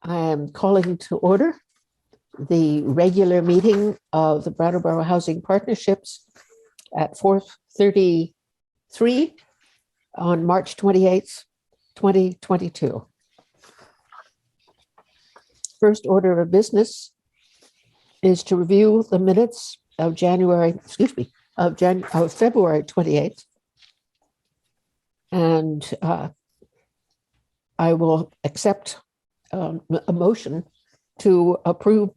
I am calling to order the regular meeting of the Brattleboro Housing Partnerships at 4:33 on March 28th, 2022. First order of business is to review the minutes of February 28th. And I will accept a motion to approve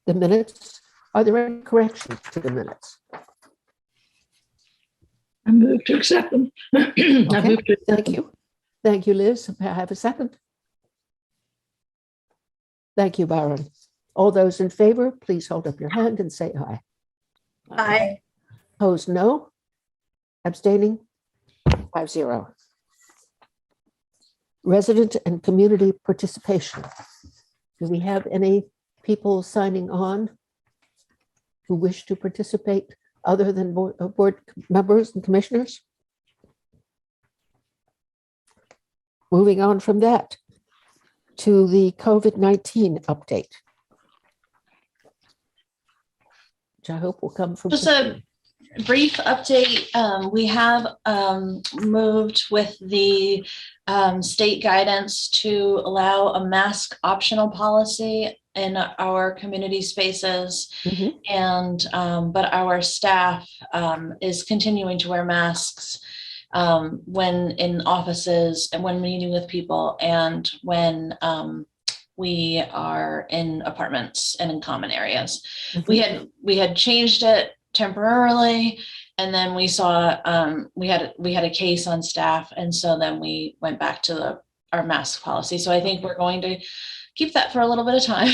the minutes. Are there any corrections to the minutes? I move to accept them. Okay. Thank you. Thank you, Liz. May I have a second? Thank you, Baron. All those in favor, please hold up your hand and say aye. Aye. Opposed, no. Abstaining, 5-0. Resident and community participation. Do we have any people signing on who wish to participate other than board members and commissioners? Moving on from that to the COVID-19 update, which I hope will come from Just a brief update. We have moved with the state guidance to allow a mask optional policy in our community spaces. Mhm. And but our staff is continuing to wear masks when in offices and when meeting with people and when we are in apartments and in common areas. Mhm. We had changed it temporarily, and then we saw we had a case on staff, and so then we went back to our mask policy. So I think we're going to keep that for a little bit of time.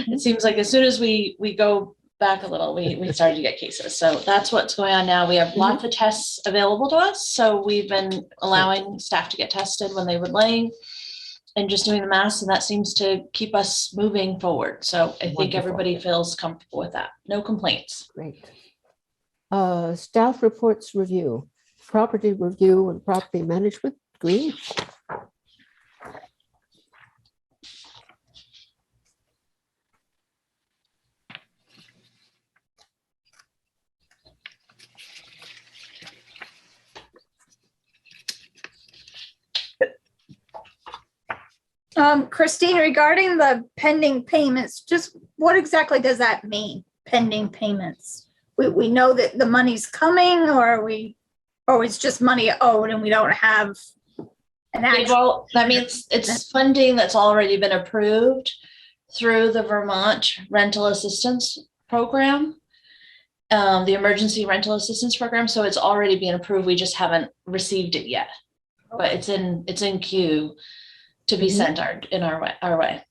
It seems like as soon as we go back a little, we started to get cases. So that's what's going on now. We have lots of tests available to us, so we've been allowing staff to get tested when they would like, and just doing the masks, and that seems to keep us moving forward. So I think Wonderful. everybody feels comfortable with that. No complaints. Great. Staff reports review, property review and property management, Green. Christine, regarding the pending payments, just what exactly does that mean, pending payments? We know that the money's coming, or it's just money owed and we don't have an actual. Well, that means it's funding that's already been approved through the Vermont Rental Assistance Program, the Emergency Rental Assistance Program. So it's already been approved. We just haven't received it yet, but it's in queue to be sent our way.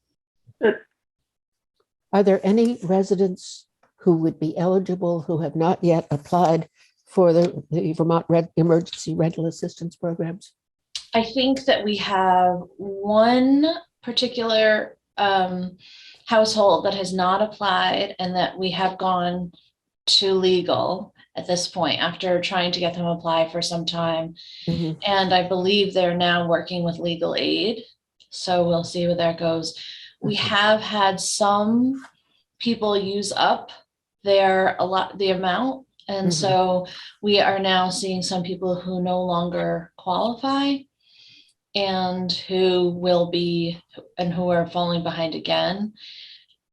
Are there any residents who would be eligible who have not yet applied for the Vermont Emergency Rental Assistance Programs? I think that we have one particular household that has not applied, and that we have gone to legal at this point after trying to get them apply for some time. Mhm. And I believe they're now working with legal aid. So we'll see where that goes. We have had some people use up the amount. And so we are now seeing some people who no longer qualify and who are falling behind again.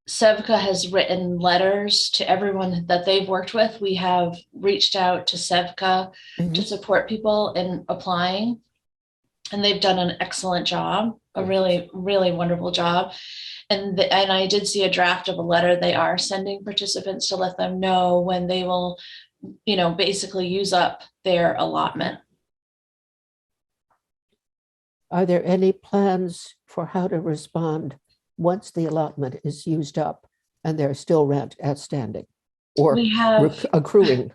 SEVCA has written letters to everyone that they've worked with. We have reached out to SEVCA to support people in applying, and they've done an excellent job, a really, really wonderful job. And I did see a draft of a letter they are sending participants to let them know when they will, basically use up their allotment. Are there any plans for how to respond once the allotment is used up and there's still rent outstanding or We have accruing?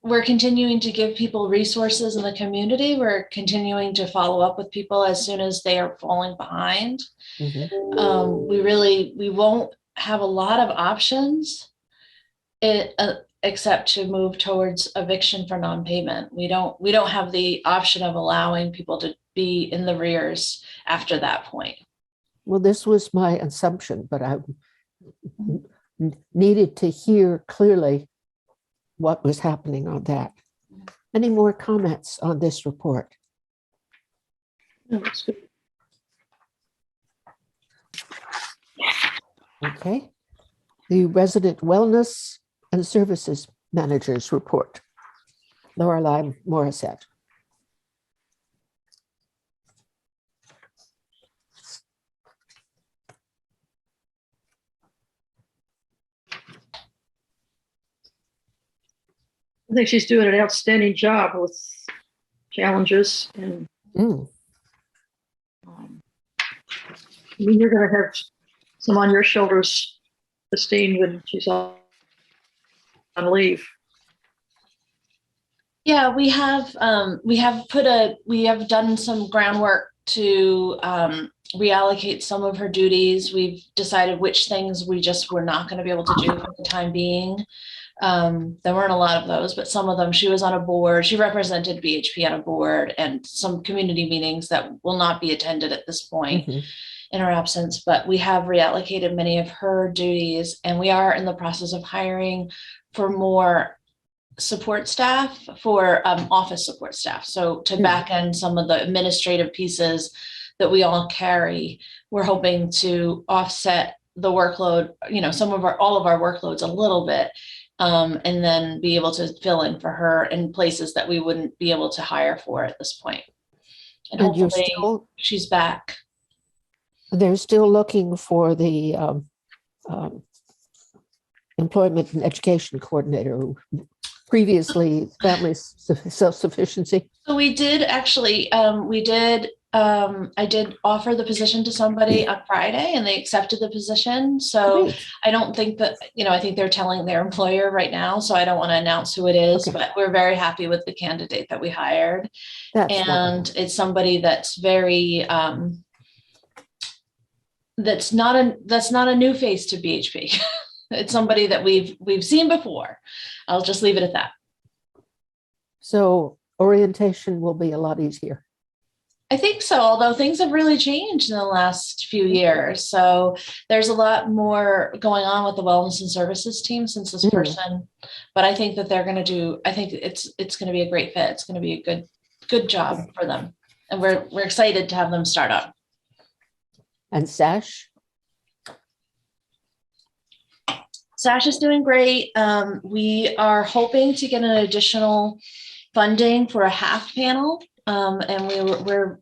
We're continuing to give people resources in the community. We're continuing to follow up with people as soon as they are falling behind. We won't have a lot of options except to move towards eviction for non-payment. We don't have the option of allowing people to be in the rears after that point. Well, this was my assumption, but I needed to hear clearly what was happening on that. Any more comments on this report? No, that's good. Okay. The Resident Wellness and Services Managers Report. Lorelei Morissette. I think she's doing an outstanding job with challenges, and Mm, I mean, you're going to have some on your shoulders, Christine, when she's on leave. Yeah, we have done some groundwork to reallocate some of her duties. We've decided which things we just were not going to be able to do for the time being. There weren't a lot of those, but some of them. She was on a board. She represented BHP on a board and some community meetings that will not be attended at this point mhm. in her absence, but we have reallocated many of her duties, and we are in the process of hiring for more support staff, for office support staff. So to back end some of the administrative pieces that we all carry, we're hoping to offset the workload, all of our workloads a little bit, and then be able to fill in for her in places that we wouldn't be able to hire for at this point. And And you're hopefully she's back. they're still looking for the employment and education coordinator, who previously family self-sufficiency. So we did actually, I did offer the position to somebody on Friday and they accepted the position. So Great. I don't think that, I think they're telling their employer right now. So I don't want to announce who it is, Okay. but we're very happy with the candidate that we hired. That's And wonderful. it's somebody that's very, that's not a new face to BHP. It's somebody that we've seen before. I'll just leave it at that. So orientation will be a lot easier. I think so, although things have really changed in the last few years. So there's a lot more going on with the wellness and services team since this person, but I think that I think it's going to be a great fit. It's going to be a good job for them. And we're excited to have them start up. And SASH? SASH is doing great. We are hoping to get an additional funding for a half panel. And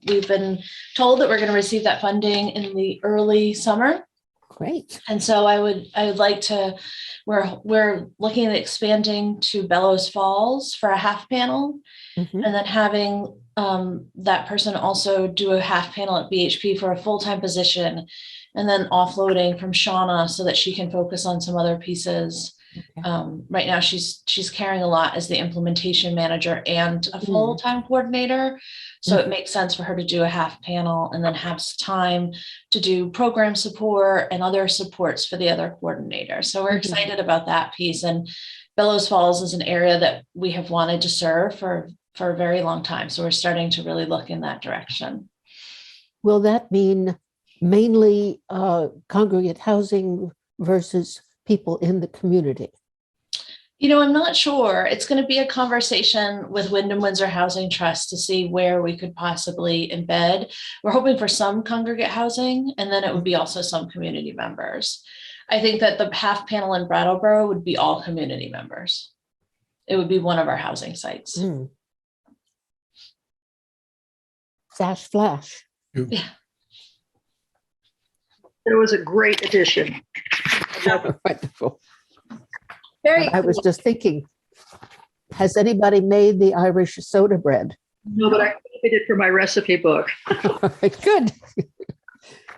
we've been told that we're going to receive that funding in the early summer. Great. And so I would like to, we're looking at expanding to Bellows Falls for a half panel, Mhm. and then having that person also do a half panel at BHP for a full-time position, and then offloading from Shauna so that she can focus on some other pieces. Okay. Right now she's carrying a lot as the implementation manager and a full-time coordinator. So it makes sense for her to do a half panel and then have time to do program support and other supports for the other coordinators. So we're excited about that piece. And Bellows Falls is an area that we have wanted to serve for a very long time. So we're starting to really look in that direction. Will that mean mainly congregate housing versus people in the community? I'm not sure. It's going to be a conversation with Wyndham Windsor Housing Trust to see where we could possibly embed. We're hoping for some congregate housing, and then it would be also some community members. I think that the half panel in Brattleboro would be all community members. It would be one of our housing sites. SASH Flash. Yeah. It was a great addition. Wonderful. Very I was cool. just thinking, has anybody made the Irish soda bread? No, but I copied it for my recipe book. Good.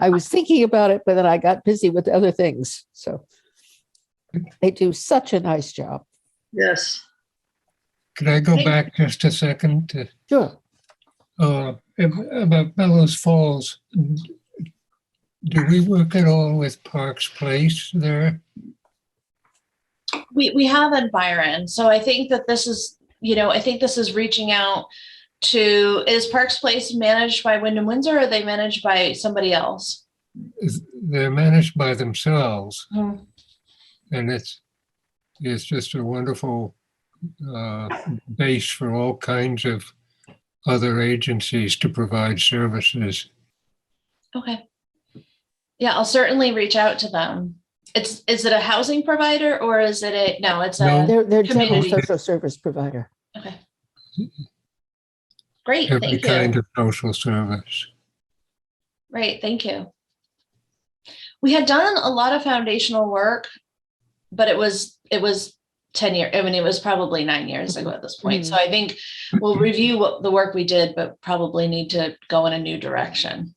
I was thinking about it, but then I got busy with other things. So they do such a nice job. Yes. Could I go back just a second to Sure. about Melrose Falls? Do we work at all with Parks Place there? We have in Byron. So I think that this is, reaching out to, is Parks Place managed by Wyndham Windsor, or are they managed by somebody else? they're managed by themselves, Mhm. and it's just a wonderful base for all kinds of other agencies to provide services. Okay. Yeah, I'll certainly reach out to them. Is it a housing provider or is it no, it's No. They're general community. social service provider. Okay. Great, Every thank kind you. of social service. Great, thank you. We had done a lot of foundational work, but it was 10 years. I mean, it was probably 9 years ago at this point. So I think we'll review what the work we did, but probably need to go in a new direction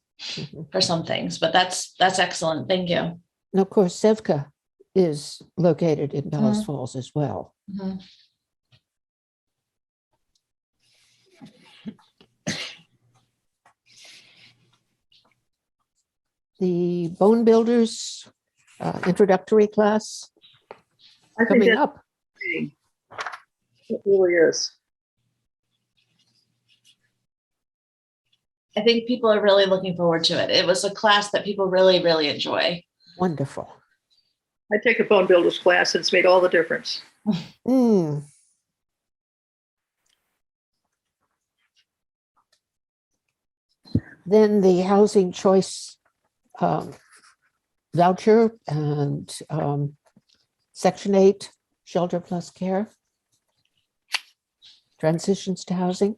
for some things. But that's excellent. Thank you. And of course, Sevka is located in Bellows Falls as well. Mhm. The Bone Builders introductory class I think coming that's up. great. It really is. I think people are really looking forward to it. It was a class that people really, really enjoy. Wonderful. I take a bone builders class and it's made all the difference. Mm. Then the housing choice voucher and Section 8 shelter plus care. Transitions to housing.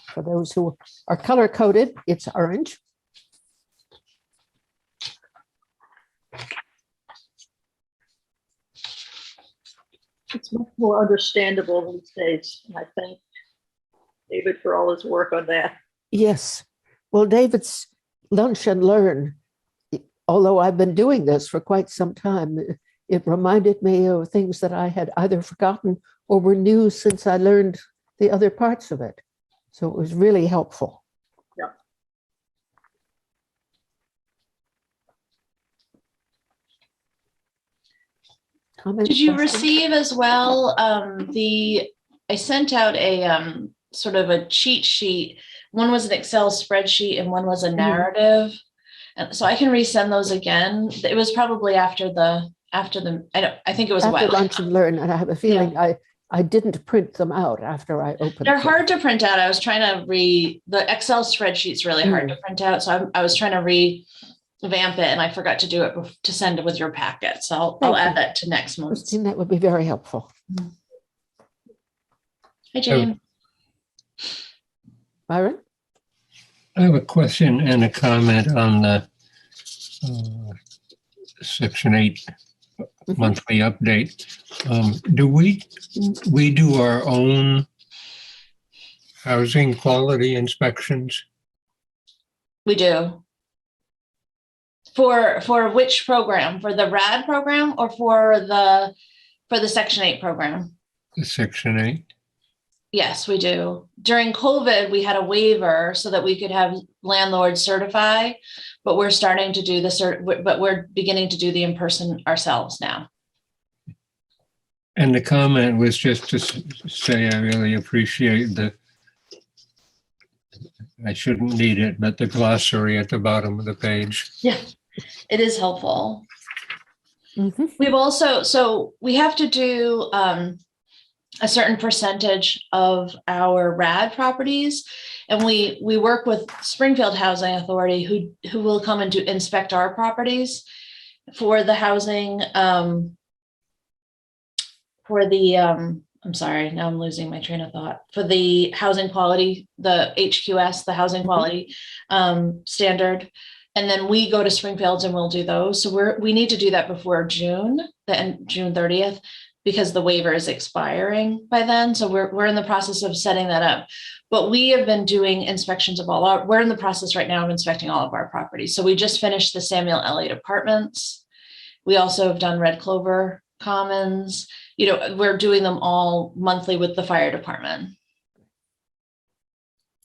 For those who are color coded, it's orange. It's much more understandable these days. And I thank David for all his work on that. Yes. Well, David's Lunch and Learn, although I've been doing this for quite some time, it reminded me of things that I had either forgotten or were new since I learned the other parts of it. So it was really helpful. Yeah. Comments, Did you questions? receive as well I sent out a sort of a cheat sheet. One was an Excel spreadsheet and one was a narrative. And so I can resend those again. It was probably after the I think it was a After while. Lunch and Learn, and I have a feeling I didn't print them out after I opened They're them. hard to print out. I was trying to the Excel spreadsheet's really hard to print out. So I was trying to revamp it and I forgot to do it to send it with your packet. So I'll Thank add you. that to next month. Christine, that would be very helpful. Hi, Jane. Byron? I have a question and a comment on the Section 8 monthly update. Do we do our own housing quality inspections? We do. For which program? For the RAD program or for the Section 8 program? The Section 8? Yes, we do. During COVID, we had a waiver so that we could have landlords certify, but we're starting to do but we're beginning to do the in-person ourselves now. And the comment was just to say I really appreciate I shouldn't need it, but the glossary at the bottom of the page. Yeah, it is helpful. Mm-hmm. We've also, so we have to do a certain percentage of our RAD properties. And we work with Springfield Housing Authority who will come and inspect our properties for the housing, I'm sorry, now I'm losing my train of thought. For the housing quality, the HQS, the housing quality standard. And then we go to Springfields and we'll do those. So we need to do that before June 30th, because the waiver is expiring by then. So we're in the process of setting that up. But we have been doing inspections of we're in the process right now of inspecting all of our properties. So we just finished the Samuel Elliott Apartments. We also have done Red Clover Commons. We're doing them all monthly with the fire department.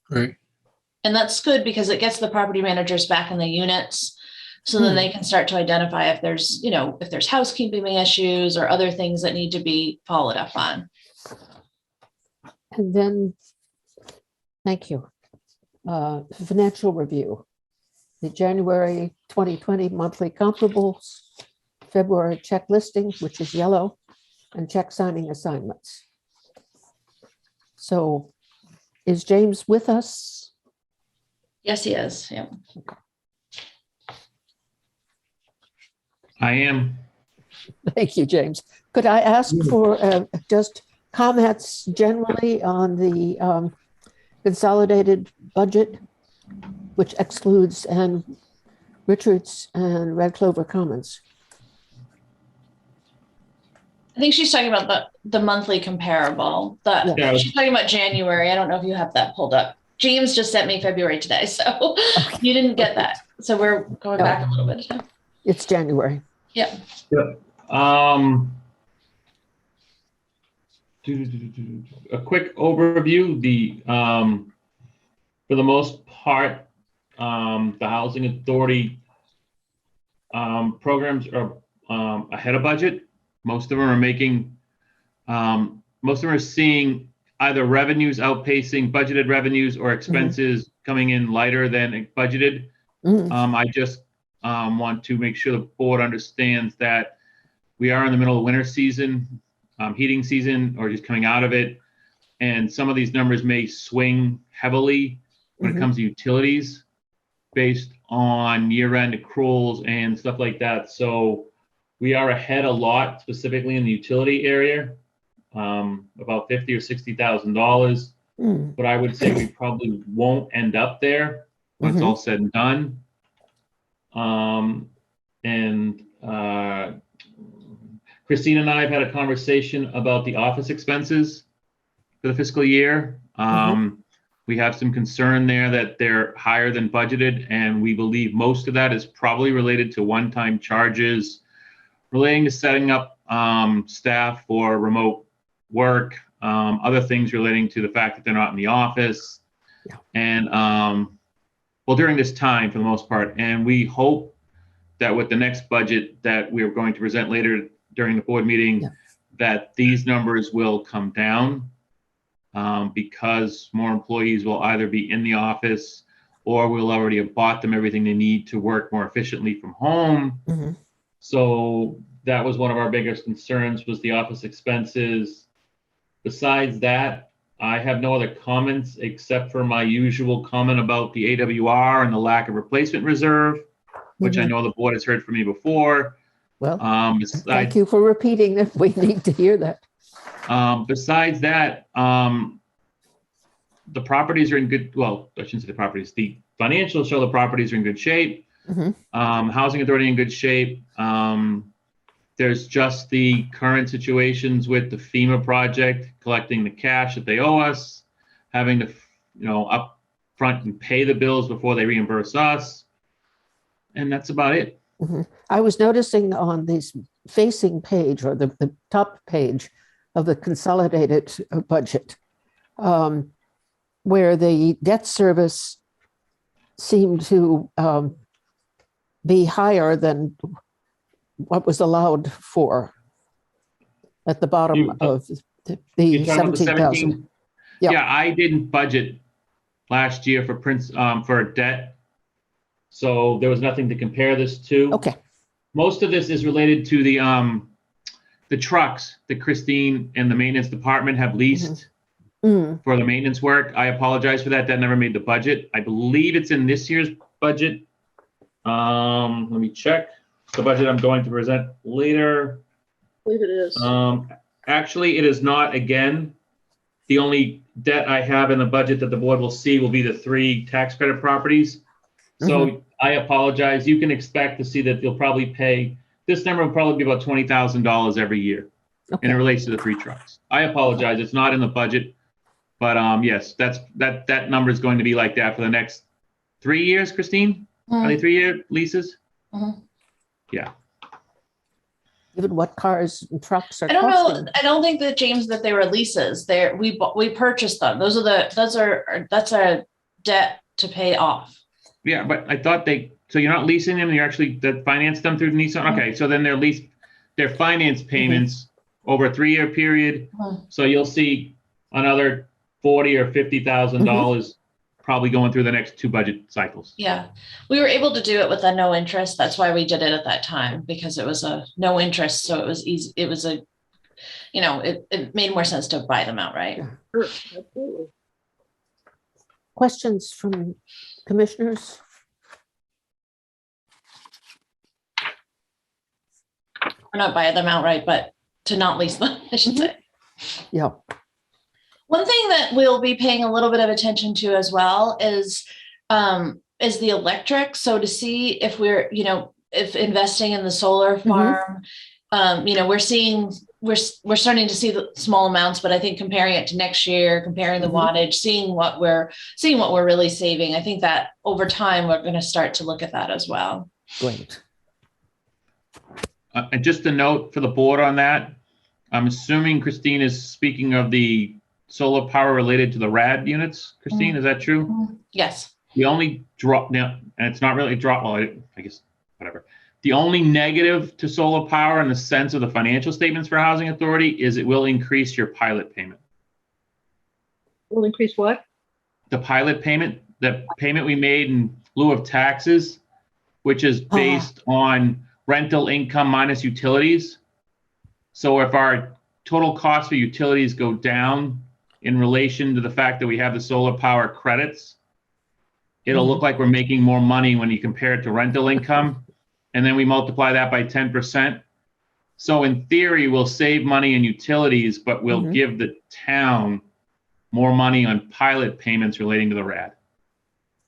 Great. And that's good because it gets the property managers back in the units. So then they can start to identify if there's housekeeping issues or other things that need to be followed up on. And then, thank you. Financial review. the January 2020 monthly comparables, February check listing, which is yellow, and check signing assignments. So is James with us? Yes, he is. Yeah. I am. Thank you, James. Could I ask for just comments generally on the consolidated budget, which excludes and Richards and Red Clover Commons? I think she's talking about the monthly comparable. Yeah. She's talking about January. I don't know if you have that pulled up. James just sent me February today, so you didn't get that. So we're going back a little bit. It's January. Yeah. A quick overview. For the most part, the housing authority programs are ahead of budget. Most of them are making, most of them are seeing either revenues outpacing budgeted revenues or expenses coming in lighter than budgeted. I just want to make sure the board understands that we are in the middle of winter season, heating season, or just coming out of it. And some of these numbers may swing heavily when it comes to utilities based on year-end accruals and stuff like that. So we are ahead a lot, specifically in the utility area, about $50,000 or $60,000. But I would say we probably won't end up there when it's all said and done. Christine and I have had a conversation about the office expenses for the fiscal year. We have some concern there that they're higher than budgeted, and we believe most of that is probably related to one-time charges relating to setting up staff for remote work, other things relating to the fact that they're not in the office, and well, during this time for the most part. And we hope that with the next budget that we are going to present later during the board meeting, that these numbers will come down because more employees will either be in the office or we'll already have bought them everything they need to work more efficiently from home. So that was one of our biggest concerns, was the office expenses. Besides that, I have no other comments except for my usual comment about the AWR and the lack of replacement reserve, which I know the board has heard from me before. Well, thank you for repeating that. We need to hear that. Besides that, the properties are in good, well, I shouldn't say the properties, the financials show the properties are in good shape. Housing authority in good shape. There's just the current situations with the FEMA project, collecting the cash that they owe us, having to, up front and pay the bills before they reimburse us. And that's about it. I was noticing on this facing page, or the top page of the consolidated budget, where the debt service seemed to be higher than what was allowed for at the bottom of the 17,000. Yeah, I didn't budget last year for debt, so there was nothing to compare this to. Okay. Most of this is related to the trucks that Christine and the maintenance department have leased for the maintenance work. I apologize for that. That never made the budget. I believe it's in this year's budget. Let me check. The budget I'm going to present later. I believe it is. Actually, it is not. Again, the only debt I have in the budget that the board will see will be the 3 tax credit properties. So I apologize. You can expect to see that you'll probably pay, this number will probably be about $20,000 every year. And it relates to the 3 trucks. I apologize. It's not in the budget, but yes, that number is going to be like that for the next 3 years, Christine? Are they 3-year leases? Yeah. Given what cars and trucks are I don't costing. know. I don't think that, James, that they were leases. We purchased them. That's a debt to pay off. Yeah, but I thought so you're not leasing them, you actually finance them through Nissan? Okay, so then they're finance payments over a 3-year period. So you'll see another $40,000 or $50,000 probably going through the next 2 budget cycles. Yeah, we were able to do it with a no interest. That's why we did it at that time, because it was a no interest. So it was easy. It was a, it made more sense to buy them outright. Yeah. Sure, absolutely. Questions from commissioners? Or not buy them outright, but to not lease them, I should say. Yeah. One thing that we'll be paying a little bit of attention to as well is the electric. So to see if we're, if investing in the solar farm, we're starting to see the small amounts, but I think comparing it to next year, comparing the wattage, seeing what we're really saving, I think that over time, we're going to start to look at that as well. Great. And just a note for the board on that, I'm assuming Christine is speaking of the solar power related to the RAD units. Christine, is that true? Yes. The only drop now, and it's not really a drop, well, I guess, whatever. The only negative to solar power in the sense of the financial statements for Housing Authority is it will increase your pilot payment. Will increase what? The pilot payment, the payment we made in lieu of taxes, which is based on rental income minus utilities. So if our total cost for utilities go down in relation to the fact that we have the solar power credits, it'll look like we're making more money when you compare it to rental income. And then we multiply that by 10%. So in theory, we'll save money in utilities, but we'll give the town more money on pilot payments relating to the RAD.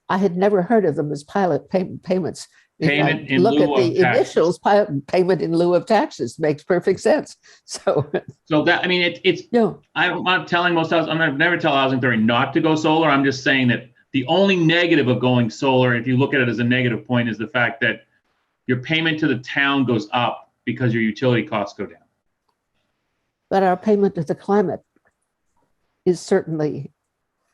I had never heard of them as pilot payments. If Payment I in look lieu at of the taxes. initials, payment in lieu of taxes makes perfect sense. So, So that, I mean, it's, yeah, I'm not telling most houses, I'm gonna never tell Housing Authority not to go solar. I'm just saying that the only negative of going solar, if you look at it as a negative point, is the fact that your payment to the town goes up because your utility costs go down. but our payment to the climate is certainly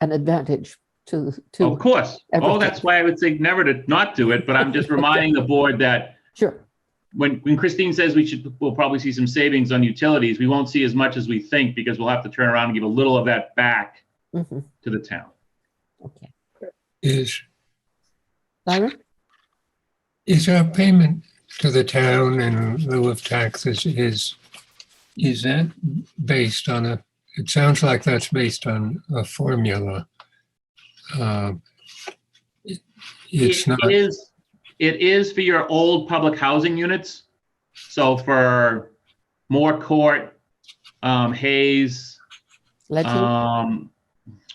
an advantage to Of course. everything. Oh, that's why I would say never to not do it, but I'm just reminding the board that Sure. when Christine says we'll probably see some savings on utilities, we won't see as much as we think because we'll have to turn around and give a little of that back to the town. Okay. Is Byron? our payment to the town in lieu of taxes, is that based on it sounds like that's based on a formula. It's not. It is for your old public housing units. So for Moore Court, Hayes, Ledgewood?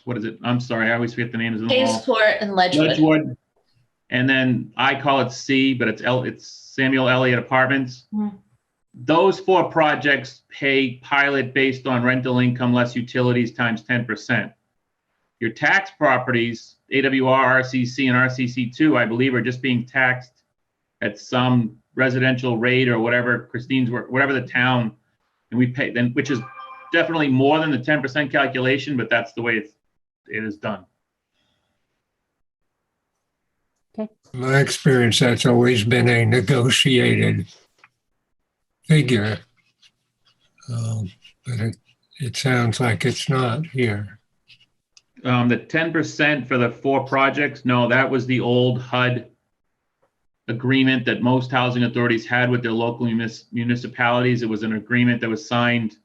what is it? I'm sorry, I always forget the names of them all. Hayesport and Ledgewood. Ledgewood. And then I call it C, but it's Samuel Elliott Apartments. Those 4 projects pay pilot based on rental income less utilities times 10%. Your tax properties, AWR, RCC, and RCC2, I believe, are just being taxed at some residential rate or whatever whatever the town, and we pay then, which is definitely more than the 10% calculation, but that's the way it is done. Okay. In my experience, that's always been a negotiated figure, but it sounds like it's not here. The 10% for the 4 projects, no, that was the old HUD agreement that most housing authorities had with their local municipalities. It was an agreement that was signed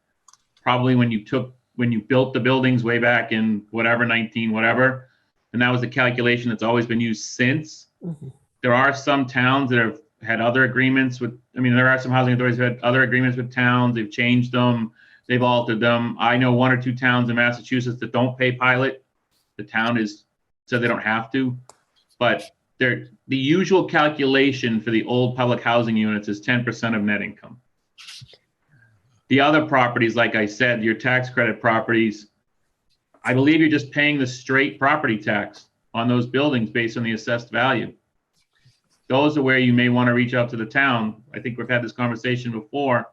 probably when you built the buildings way back in whatever, 19, whatever. And that was the calculation that's always been used since. There are some towns that have had other agreements with, there are some housing authorities who had other agreements with towns. They've changed them. They've altered them. I know 1 or 2 towns in Massachusetts that don't pay pilot. The town said they don't have to, but the usual calculation for the old public housing units is 10% of net income. The other properties, like I said, your tax credit properties, I believe you're just paying the straight property tax on those buildings based on the assessed value. Those are where you may want to reach out to the town. I think we've had this conversation before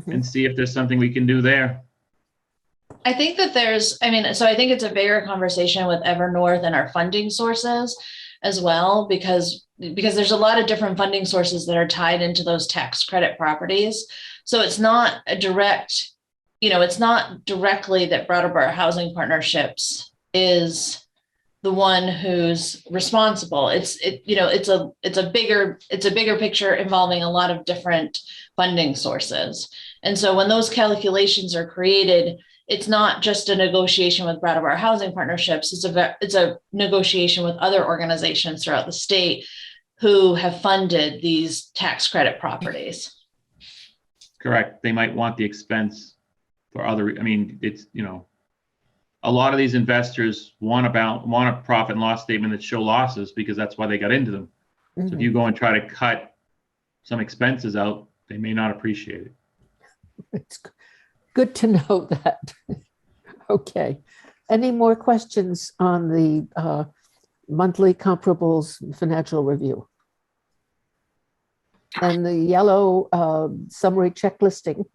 and see if there's something we can do there. I think that so I think it's a bigger conversation with Evernorth and our funding sources as well, because there's a lot of different funding sources that are tied into those tax credit properties. So it's not a direct, it's not directly that Brattleboro Housing Partnerships is the one who's responsible. It's a bigger picture involving a lot of different funding sources. And so when those calculations are created, it's not just a negotiation with Brattleboro Housing Partnerships. It's a negotiation with other organizations throughout the state who have funded these tax credit properties. Correct. They might want the expense for other, I mean, it's, a lot of these investors want a profit and loss statement that show losses because that's why they got into them. So if you go and try to cut some expenses out, they may not appreciate it. It's good to know that. Okay. Any more questions on the monthly comparables financial review? And the yellow summary check listing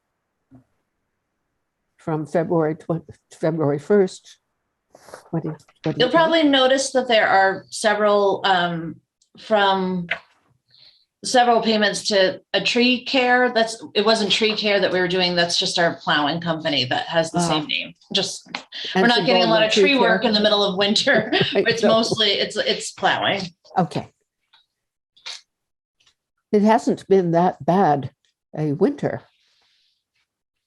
from February 1st. You'll probably notice that there are several payments to a tree care. It wasn't tree care that we were doing. That's just our plowing company that has the same name. Just we're not getting a lot of tree work in the middle of winter. It's mostly it's plowing. Okay. It hasn't been that bad a winter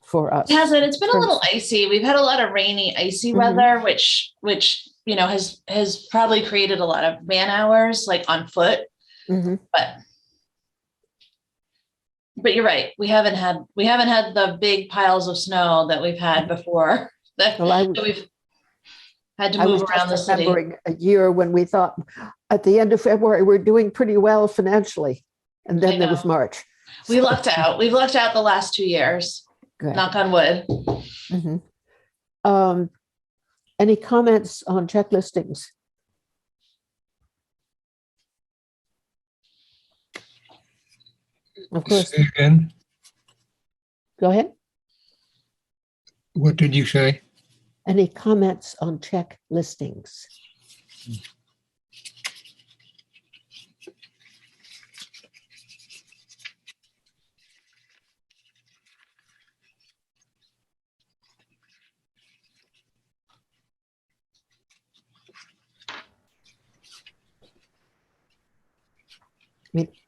for us. It hasn't. It's been a little icy. We've had a lot of rainy, icy weather, which has probably created a lot of man hours like on foot. But you're right. We haven't had the big piles of snow that we've had before. That we've had to move around the city. A year when we thought at the end of February we're doing pretty well financially, and then there was March. We lucked out. We've lucked out the last 2 years. Good. Knock on wood. Any comments on check listings? Of course. Say again? Go ahead. What did you say? Any comments on check listings?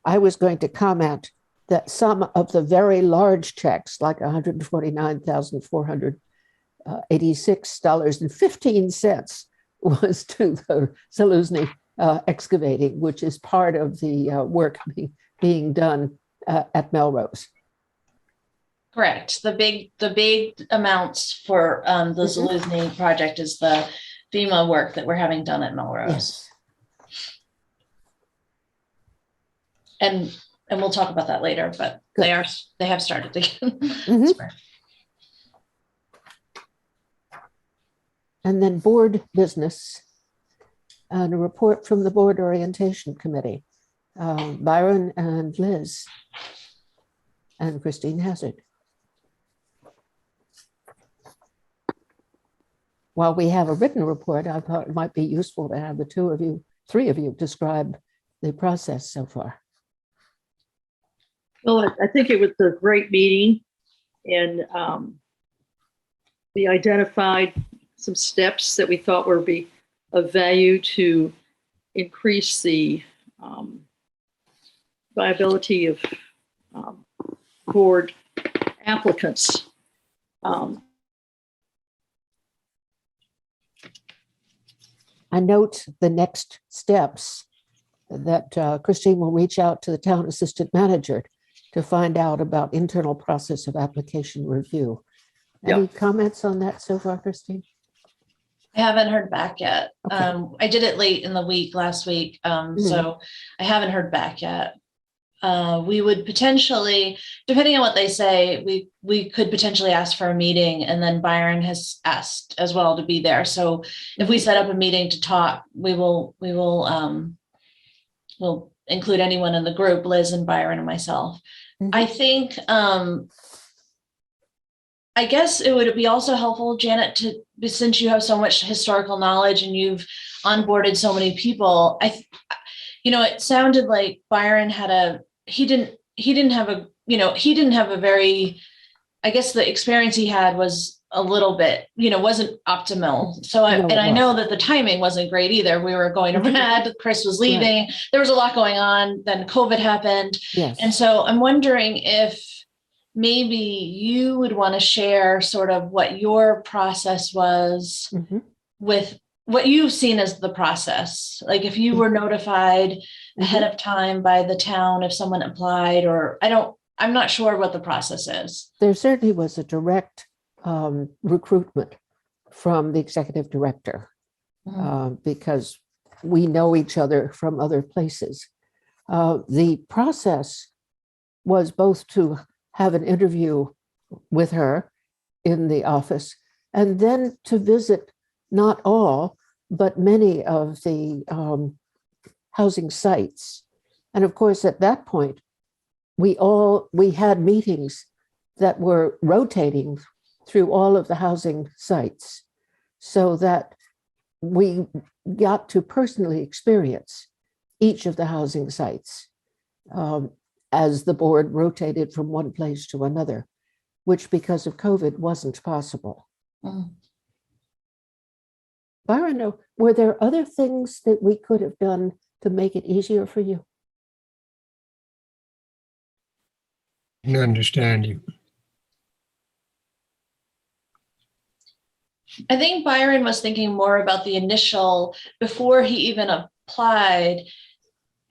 I was going to comment that some of the very large checks, like $129,486.15, was to the Zaluzny excavating, which is part of the work being done at Melrose. Correct. The big amounts for the Zaluzny project is the FEMA work that we're having done at Melrose. Yes. And we'll talk about that later, but Good. they have started again. And then board business and a report from the board orientation committee. Byron and Liz and Christine Hazard. While we have a written report, I thought it might be useful to have the three of you describe the process so far. Well, I think it was a great meeting, and we identified some steps that we thought would be of value to increase the viability of board applicants. I note the next steps that Christine will reach out to the town assistant manager to find out about internal process of application review. Any comments on that so far, Christine? I haven't heard back yet. Okay. I did it late in the week last week, so I haven't heard back yet. We would potentially, depending on what they say, we could potentially ask for a meeting, and then Byron has asked as well to be there. So if we set up a meeting to talk, we'll include anyone in the group, Liz and Byron and myself. I think, I guess it would be also helpful, Janet, since you have so much historical knowledge and you've onboarded so many people, it sounded like Byron he didn't have a very, I guess the experience he had was a little bit, wasn't optimal. So No, it I know wasn't. that the timing wasn't great either. We were going to Brad, Chris was leaving. There was a lot going on. Then COVID happened. Yes. And so I'm wondering if maybe you would want to share sort of what your process was Mhm. with what you've seen as the process. Like if you were notified ahead of time by the town if someone applied, or I'm not sure what the process is. There certainly was a direct recruitment from the executive director because we know each other from other places. The process was both to have an interview with her in the office and then to visit not all, but many of the housing sites. And of course, at that point, we had meetings that were rotating through all of the housing sites so that we got to personally experience each of the housing sites as the board rotated from one place to another, which because of COVID wasn't possible. Mm. Byron, were there other things that we could have done to make it easier for you? I understand you. I think Byron was thinking more about the initial, before he even applied,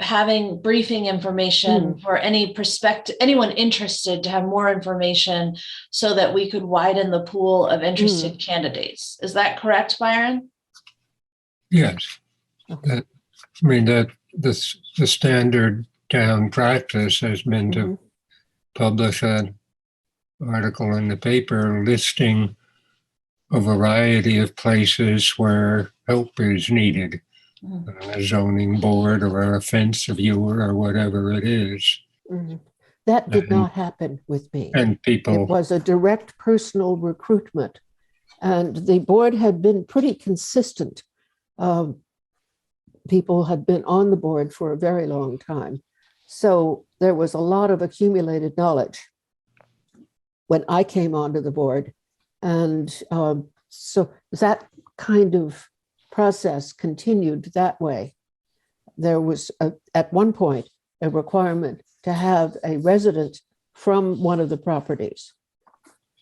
having briefing information for anyone interested to have more information so that we could widen the pool of interested candidates. Is that correct, Byron? Yes. The standard town practice has been to publish an article in the paper listing a variety of places where help is needed. A zoning board or a fence viewer or whatever it is. That did not happen with me. And people. It was a direct personal recruitment. And the board had been pretty consistent. People had been on the board for a very long time. So there was a lot of accumulated knowledge when I came onto the board. And so that kind of process continued that way. There was, at one point, a requirement to have a resident from one of the properties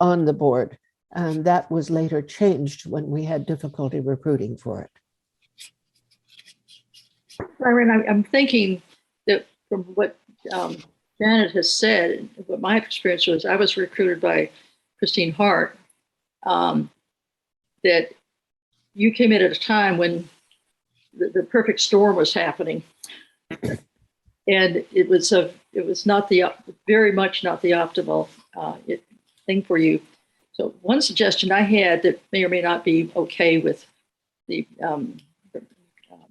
on the board. And that was later changed when we had difficulty recruiting for it. Byron, I'm thinking that from what Janet has said, what my experience was, I was recruited by Christine Hart, that you came in at a time when the perfect storm was happening. And it was not very much not the optimal thing for you. So one suggestion I had that may or may not be okay with the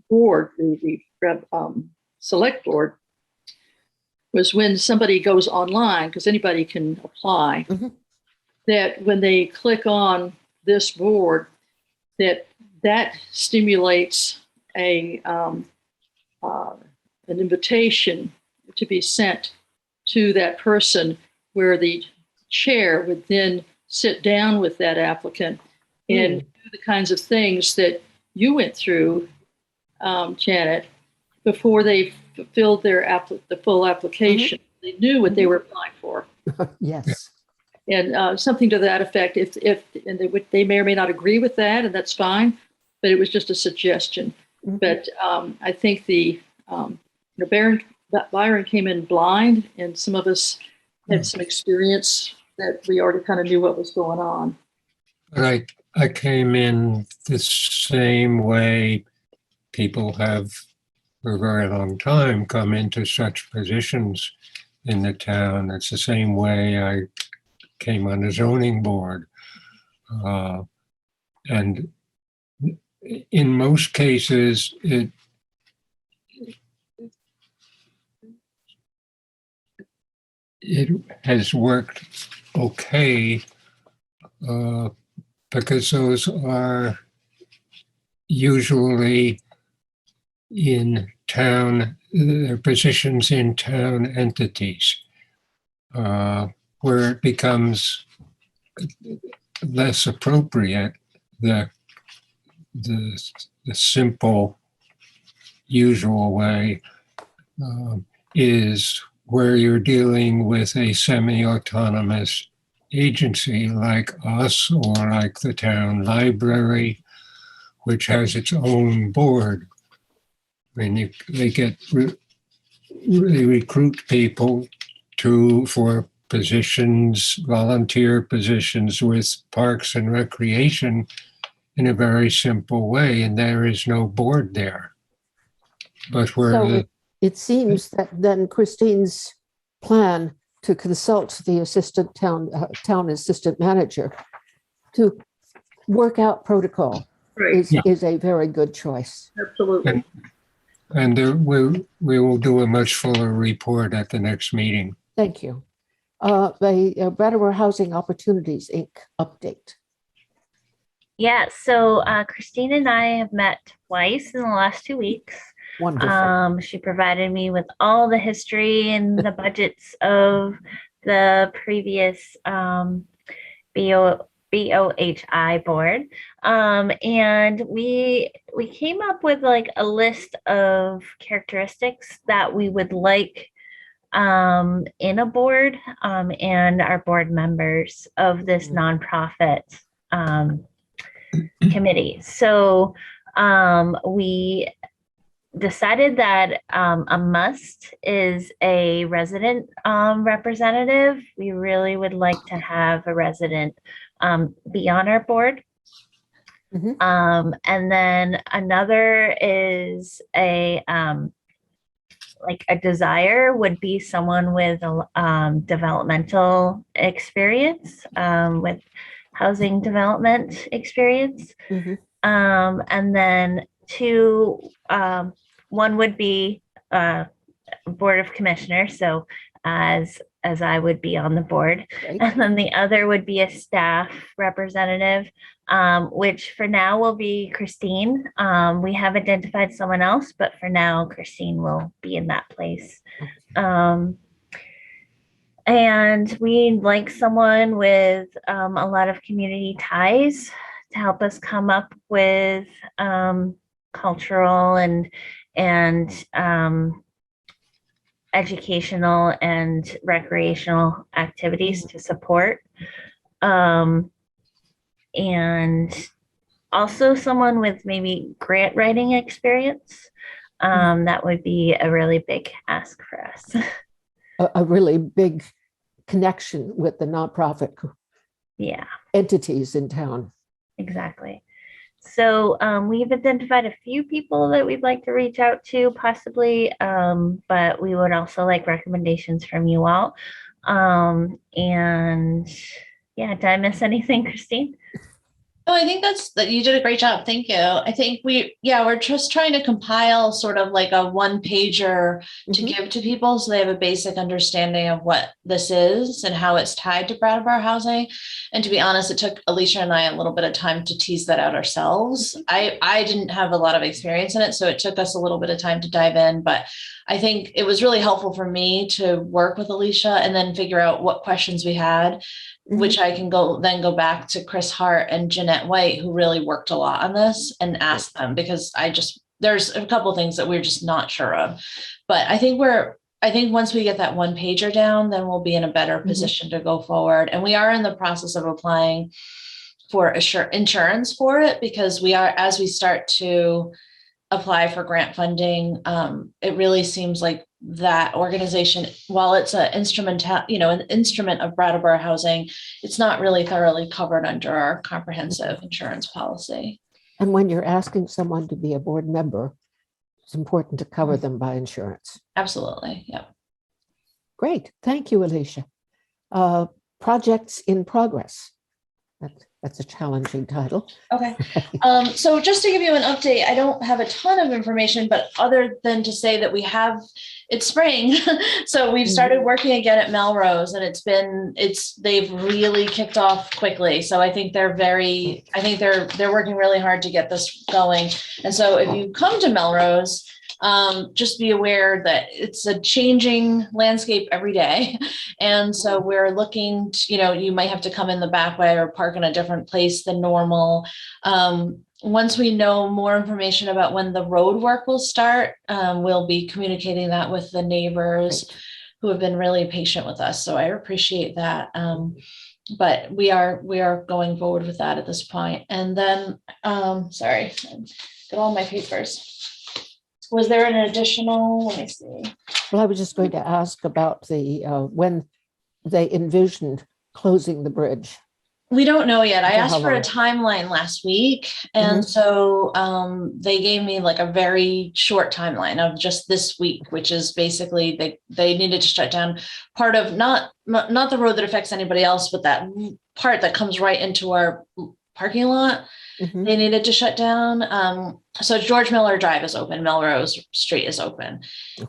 board, the select board, was when somebody goes online, because anybody can apply, that when they click on this board, that stimulates an invitation to be sent to that person, where the chair would then sit down with that applicant and do the kinds of things that you went through, Janet, before they filled the full application. They knew what they were applying for. Yes. And something to that effect. They may or may not agree with that, and that's fine. But it was just a suggestion. But I think Byron came in blind, and some of us had some experience that we already kind of knew what was going on. But I came in the same way people have for a very long time come into such positions in the town. It's the same way I came on the zoning board. And in most cases, it has worked okay because those are usually in town, positions in town entities, where it becomes less appropriate, the simple, usual way is where you're dealing with a semi-autonomous agency like us or like the town library, which has its own board. I mean, they recruit people for positions, volunteer positions with Parks and Recreation in a very simple way, and there is no board there. But where So it seems that then Christine's plan to consult the assistant town assistant manager to work out protocol Right, is a very good choice. absolutely. and we will do a much fuller report at the next meeting. Thank you. The Brattleboro Housing Opportunities, Inc. update. Yeah, so Christine and I have met twice in the last 2 weeks. Wonderful. She provided me with all the history and the budgets of the previous BOHI board. And we came up with like a list of characteristics that we would like in a board and our board members of this nonprofit committee. So we decided that a must is a resident representative. We really would like to have a resident be on our board. And then another is a desire would be someone with developmental experience, with housing development experience. And then two, one would be Board of Commissioners, so as I would be on the board. Right. And then the other would be a staff representative, which for now will be Christine. We have identified someone else, but for now, Christine will be in that place. And we'd like someone with a lot of community ties to help us come up with cultural and educational and recreational activities to support. And also someone with maybe grant writing experience. That would be a really big ask for us. A really big connection with the nonprofit entities in town. Exactly. So we've identified a few people that we'd like to reach out to possibly, but we would also like recommendations from you all. And yeah, did I miss anything, Christine? Oh, I think that you did a great job. Thank you. I think we're just trying to compile sort of like a one pager to give to people so they have a basic understanding of what this is and how it's tied to Brattleboro housing. And to be honest, it took Elisha and I a little bit of time to tease that out ourselves. I didn't have a lot of experience in it, so it took us a little bit of time to dive in, but I think it was really helpful for me to work with Elisha and then figure out what questions we had, which I can go back to Chris Hart and Jeanette White, who really worked a lot on this, and ask them, because there's a couple of things that we're just not sure of. But I think once we get that one pager down, then we'll be in a better position to go forward. And we are in the process of applying for insurance for it, because as we start to apply for grant funding, it really seems like that organization, while it's an instrument of Brattleboro housing, it's not really thoroughly covered under our comprehensive insurance policy. And when you're asking someone to be a board member, it's important to cover them by insurance. Absolutely. Yeah. Great. Thank you, Elisha. Projects in progress. That's a challenging title. Okay. So just to give you an update, I don't have a ton of information, but other than to say that it's spring. So we've started working again at Melrose, and they've really kicked off quickly. So I think they're working really hard to get this going. And so if you come to Melrose, just be aware that it's a changing landscape every day. And so we're looking to, you might have to come in the back way or park in a different place than normal. Once we know more information about when the road work will start, we'll be communicating that with the neighbors who have been really patient with us. So I appreciate that. But we are going forward with that at this point. And then, sorry, got all my papers. Was there an additional, let me see. Well, I was just going to ask about the, when they envisioned closing the bridge. We don't know yet. I For asked how for a long? timeline last week. And so they gave me like a very short timeline of just this week, which is basically they needed to shut down part of not the road that affects anybody else, but that part that comes right into our parking lot. Mhm. They needed to shut down. So George Miller Drive is open, Melrose Street is open.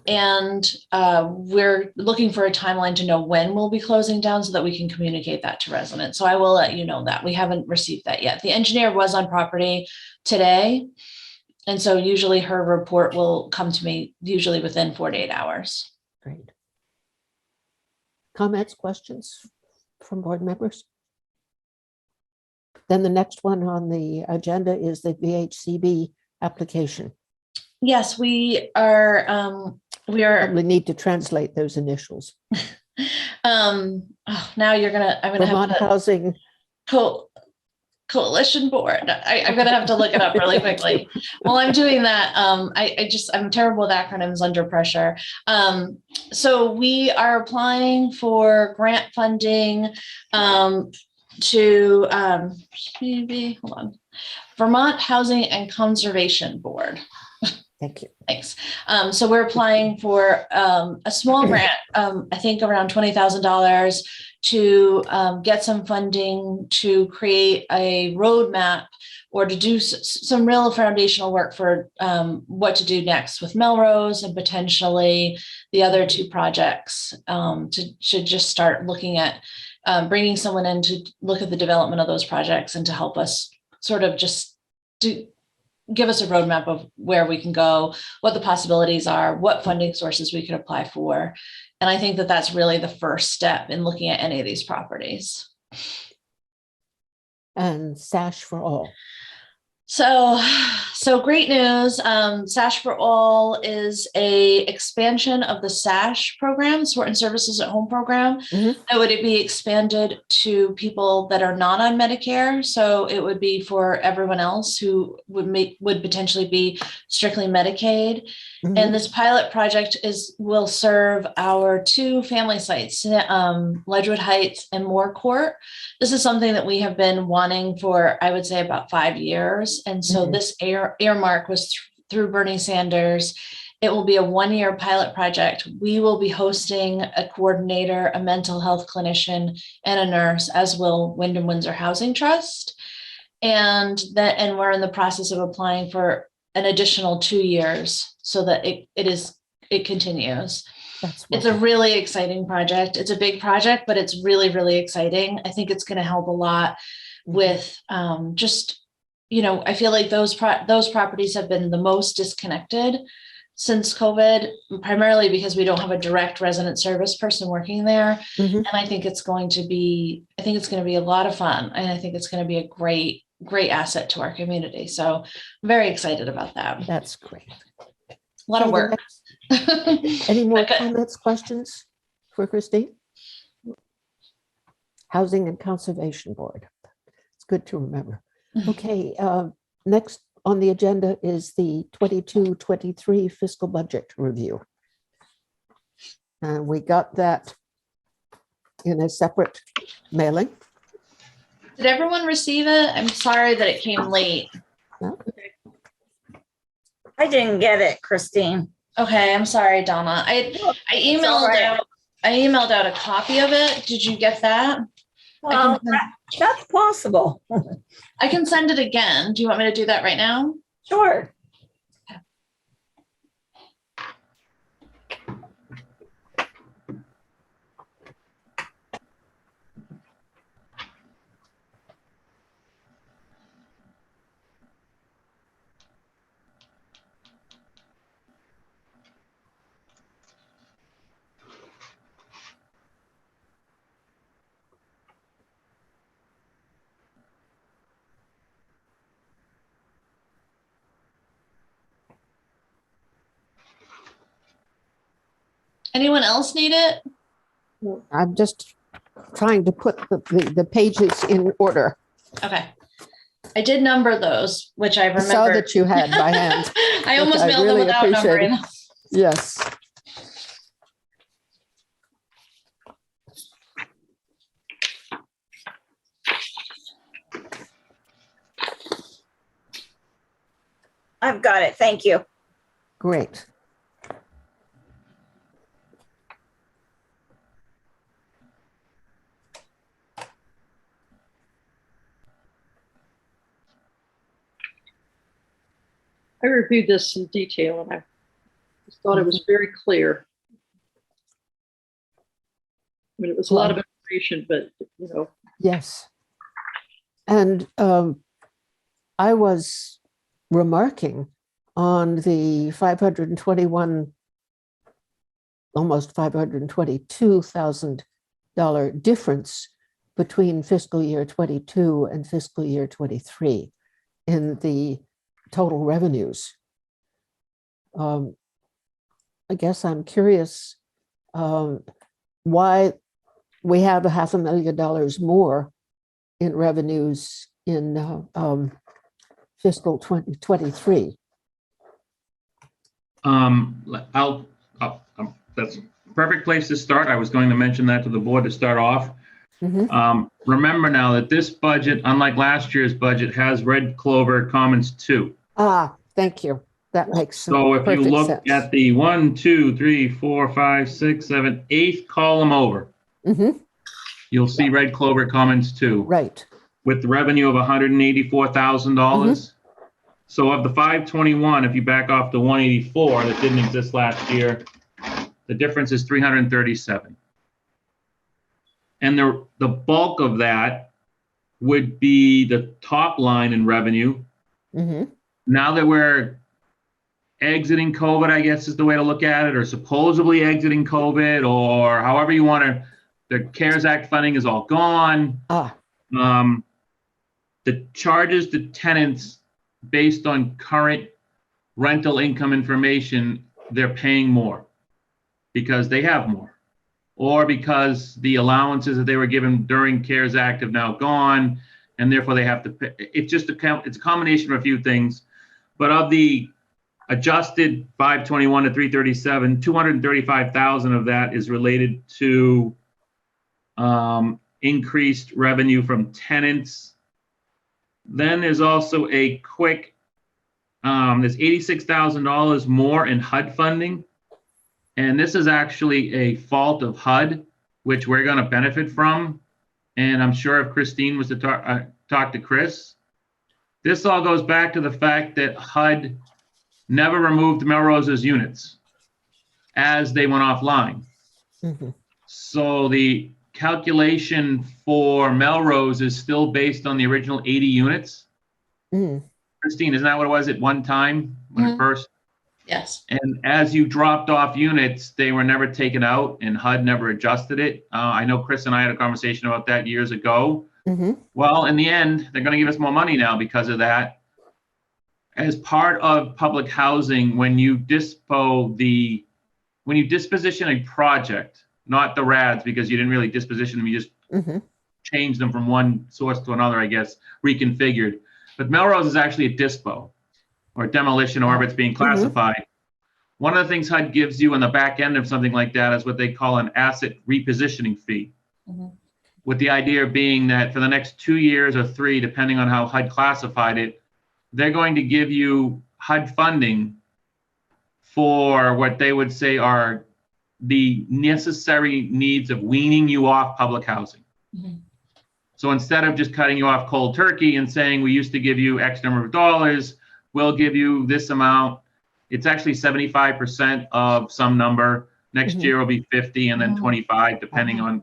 And we're looking for a timeline to know when we'll be closing down so that we can communicate that to residents. So I will let you know that. We haven't received that yet. The engineer was on property today. And so usually her report will come to me usually within 48 hours. Great. Comments, questions from board members? Then the next one on the agenda is the VHCB application. Yes, we are. Probably need to translate those initials. Now I'm gonna Vermont have to Housing. Coalition Board. I'm gonna have to look it up really quickly. While I'm doing that, I'm terrible with acronyms under pressure. So we are applying for grant funding to hold on, Vermont Housing and Conservation Board. Thank you. Thanks. So we're applying for a small grant, I think around $20,000 to get some funding to create a roadmap or to do some real foundational work for what to do next with Melrose and potentially the other two projects to just start looking at bringing someone in to look at the development of those projects and to help us sort of just give us a roadmap of where we can go, what the possibilities are, what funding sources we could apply for. And I think that that's really the first step in looking at any of these properties. And SASH For All. So great news. SASH For All is a expansion of the SASH program, Support and Services at Home program. Mhm. That would be expanded to people that are not on Medicare. So it would be for everyone else who would potentially be strictly Medicaid. Mhm. And this pilot project will serve our two family sites, Ledgewood Heights and Moore Court. This is something that we have been wanting for, I would say, about 5 years. And so this earmark was through Bernie Sanders. It will be a 1-year pilot project. We will be hosting a coordinator, a mental health clinician, and a nurse, as will Wyndham Windsor Housing Trust. And we're in the process of applying for an additional 2 years so that it continues. It's a really exciting project. It's a big project, but it's really, really exciting. I think it's going to help a lot with I feel like those properties have been the most disconnected since COVID, primarily because we don't have a direct resident service person working there. Mhm. And I think it's going to be a lot of fun. And I think it's going to be a great asset to our community. So I'm very excited about that. That's great. A lot of work. Any more Okay. comments, questions for Christine? Housing and Conservation Board. It's good to remember. Okay, next on the agenda is the 22-23 fiscal budget review. And we got that in a separate mailing. Did everyone receive it? I'm sorry that it came late. I didn't get it, Christine. Okay, I'm sorry, Donna. I It's all emailed right. out. I emailed out a copy of it. Did you get that? Well, that's possible. I can send it again. Do you want me to do that right now? Sure. Anyone else need it? I'm just trying to put the pages in order. Okay. I did number those, which I I saw remember. that you had by hand. I almost I mailed them really without appreciate numbering it. them. Yes. I've got it. Thank you. Great. I reviewed this in detail and I just thought it was very clear. I mean, it was a lot of information, but you know. Yes. And I was remarking on the 521, almost $522,000 difference between fiscal year 22 and fiscal year 23 in the total revenues. I guess I'm curious why we have $500,000 more in revenues in fiscal 2023. That's a perfect place to start. I was going to mention that to the board to start off. Mhm. Remember now that this budget, unlike last year's budget, has Red Clover Commons 2. Ah, thank you. That makes So if you perfect look sense. at the 1, 2, 3, 4, 5, 6, 7, 8th column over, Mhm. you'll see Red Clover Commons 2 Right. with the revenue of $184,000. So of the 521, if you back off the 184 that didn't exist last year, the difference is 337. And the bulk of that would be the top line in revenue. Mhm. Now that we're exiting COVID, I guess is the way to look at it, or supposedly exiting COVID, or however you want to, the CARES Act funding is all gone. Ah, The charges to tenants based on current rental income information, they're paying more because they have more, or because the allowances that they were given during CARES Act have now gone, and therefore they have to pay. It's just it's a combination of a few things. But of the adjusted 521 to 337, 235,000 of that is related to increased revenue from tenants. Then there's also a quick, there's $86,000 more in HUD funding. And this is actually a fault of HUD, which we're going to benefit from. And I'm sure if Christine was to talk to Chris, this all goes back to the fact that HUD never removed Melrose's units as they went offline. mhm. So the calculation for Melrose is still based on the original 80 units. Mm. Christine, isn't that what it was at one time when it first? Yes. And as you dropped off units, they were never taken out and HUD never adjusted it. I know Chris and I had a conversation about that years ago. Mhm. Well, in the end, they're going to give us more money now because of that. As part of public housing, when you disposition a project, not the RADs, because you didn't really disposition them, you just Mhm. changed them from one source to another, I guess, reconfigured. But Melrose is actually a dispo or demolition, or if it's being classified. One of the things HUD gives you on the back end of something like that is what they call an asset repositioning fee. With the idea being that for the next 2 years or 3, depending on how HUD classified it, they're going to give you HUD funding for what they would say are the necessary needs of weaning you off public housing. So instead of just cutting you off cold turkey and saying, we used to give you X number of dollars, we'll give you this amount. It's actually 75% of some number. Next year will be 50 and then 25, depending on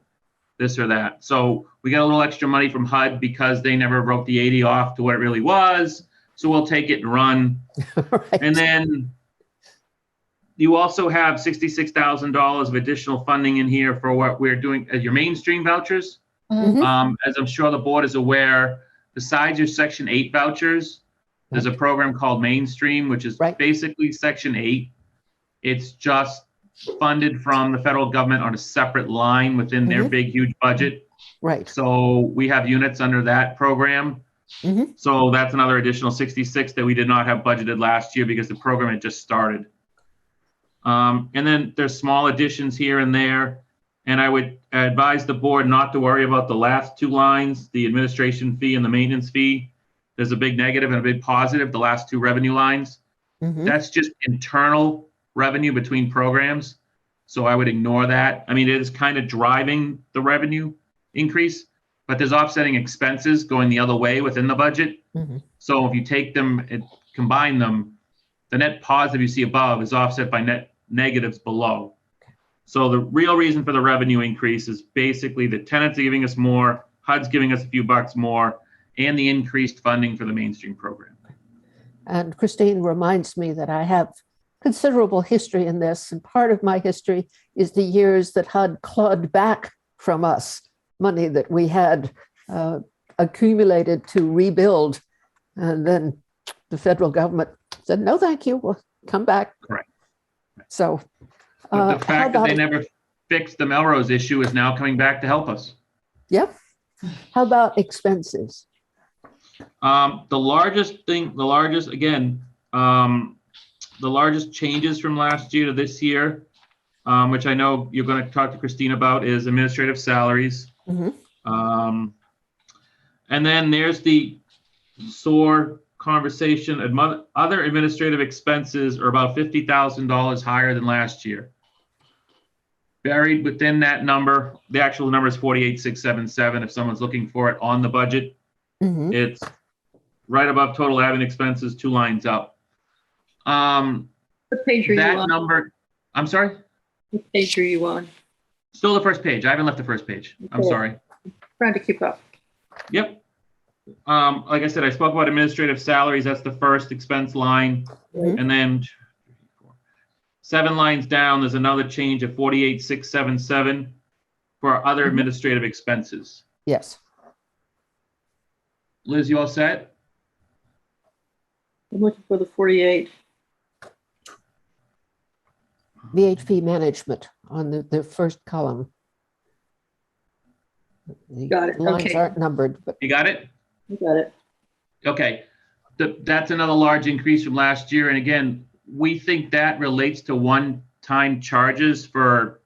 this or that. So we got a little extra money from HUD because they never wrote the 80 off to what it really was. So we'll take it and run. Right. And then you also have $66,000 of additional funding in here for what we're doing as your mainstream vouchers. As I'm sure the board is aware, besides your Section 8 vouchers, there's a program called Mainstream, which is Right. basically Section 8. It's just funded from the federal government on a separate line within their Mhm. big, huge budget. Right. So we have units under that program. Mhm. So that's another additional 66 that we did not have budgeted last year because the program had just started. And then there's small additions here and there. And I would advise the board not to worry about the last two lines, the administration fee and the maintenance fee. There's a big negative and a big positive, the last two revenue lines. Mhm. That's just internal revenue between programs. So I would ignore that. I mean, it is kind of driving the revenue increase, but there's offsetting expenses going the other way within the budget. Mhm. So if you take them and combine them, the net positive you see above is offset by net negatives below. So the real reason for the revenue increase is basically the tenants are giving us more, HUD's giving us a few bucks more, and the increased funding for the mainstream program. And Christine reminds me that I have considerable history in this. And part of my history is the years that HUD clawed back from us money that we had accumulated to rebuild. And then the federal government said, no, thank you, we'll come back. Correct. So But the how fact that they about- never fixed the Melrose issue is now coming back to help us. Yep. How about expenses? The largest changes from last year to this year, which I know you're going to talk to Christine about, is administrative salaries. Mhm. And then there's the SOAR conversation. Other administrative expenses are about $50,000 higher than last year. Buried within that number, the actual number is 48,677 if someone's looking for it on the budget. Mhm. It's right above total admin expenses, 2 lines up. What page are you That on? number, I'm sorry? What page are you on? Still the first page. I haven't left the first page. I'm Okay. sorry. Trying to keep up. Yep. Like I said, I spoke about administrative salaries. That's the first expense line. Mhm. And then 7 lines down, there's another change of 48,677 for other Mhm. administrative expenses. Yes. Liz, you all set? I'm looking for the 48. VHP management on the first column. The Got it. lines Okay. aren't numbered, but You got it? I got it. Okay. That's another large increase from last year. And again, we think that relates to one-time charges for